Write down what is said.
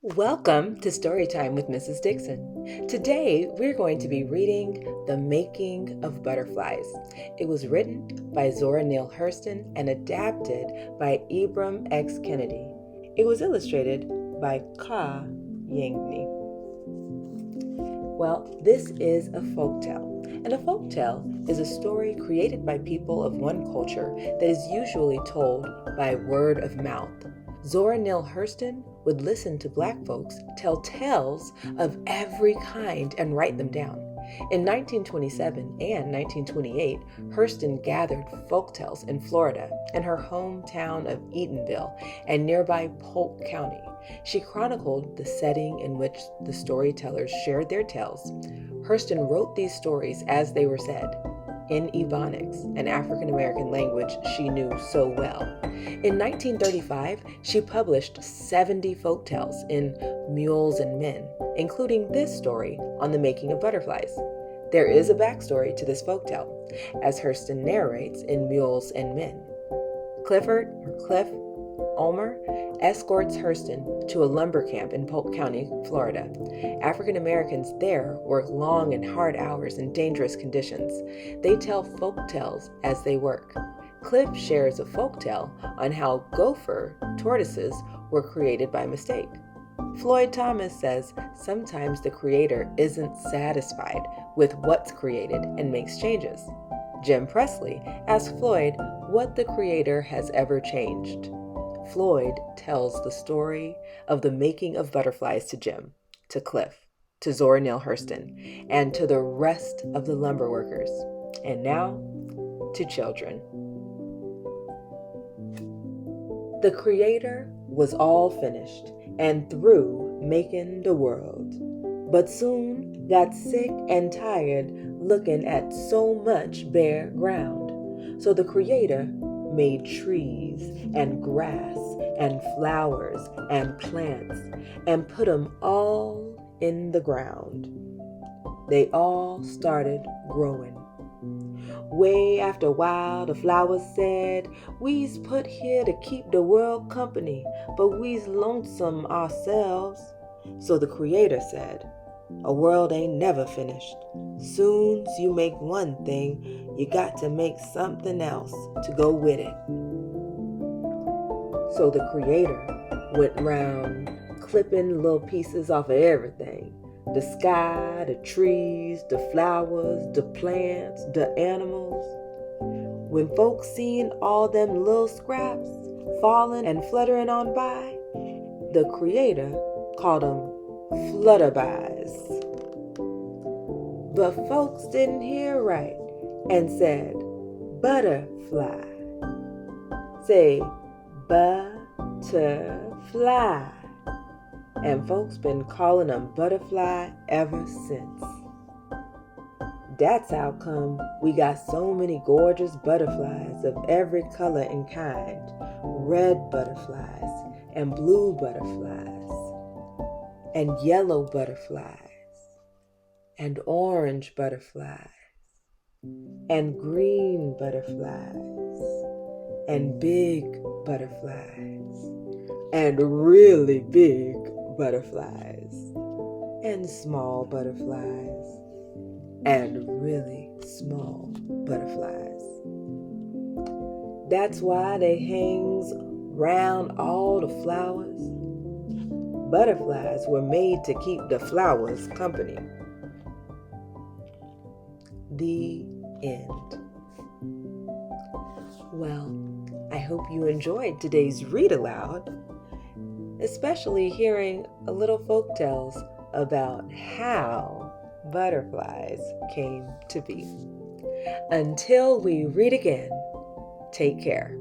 Welcome to Storytime with Mrs. Dixon. Today we're going to be reading The Making of Butterflies. It was written by Zora Neale Hurston and adapted by Ibram X. Kendi. It was illustrated by Kah Yangni. Well, this is a folktale, and a folktale is a story created by people of one culture that is usually told by word of mouth. Zora Neale Hurston would listen to Black folks tell tales of every kind and write them down. In 1927 and 1928, Hurston gathered folktales in Florida and her hometown of Eatonville and nearby Polk County. She chronicled the setting in which the storytellers shared their tales. Hurston wrote these stories as they were said, in Ebonics, an African American language she knew so well. In 1935, she published 70 folktales in Mules and Men, including this story on the making of butterflies. There is a backstory to this folktale, as Hurston narrates in Mules and Men. Cliff Ulmer escorts Hurston to a lumber camp in Polk County, Florida. African Americans there work long and hard hours in dangerous conditions. They tell folk tales as they work. Cliff shares a folk tale on how gopher tortoises were created by mistake. Floyd Thomas says sometimes the creator isn't satisfied with what's created and makes changes. Jim Presley asks Floyd what the creator has ever changed. Floyd tells the story of the making of butterflies to Jim, to Cliff, to Zora Neale Hurston, and to the rest of the lumber workers, and now to children. The Creator was all finished and through making the world, but soon got sick and tired looking at so much bare ground. So the Creator made trees and grass and flowers and plants and put them all in the ground. They all started growing. Way after a while, the flowers said, "We's put here to keep the world company, but we's lonesome ourselves." So the Creator said, "A world ain't never finished. Soon's you make one thing, you got to make something else to go with it." So the Creator went round clipping little pieces off of everything. The sky, the trees, the flowers, the plants, the animals. When folks seen all them little scraps falling and fluttering on by, the Creator called them flutterbys. But folks didn't hear right and said butterfly. Say butterfly. And folks been calling them butterfly ever since. That's how come we got so many gorgeous butterflies of every color and kind. Red butterflies and blue butterflies and yellow butterflies and orange butterflies and green butterflies and big butterflies and really big butterflies and small butterflies and really small butterflies. That's why they hangs round all the flowers. Butterflies were made to keep the flowers company. The end. Well, I hope you enjoyed today's read aloud, especially hearing a little folktales about how butterflies came to be. Until we read again, take care.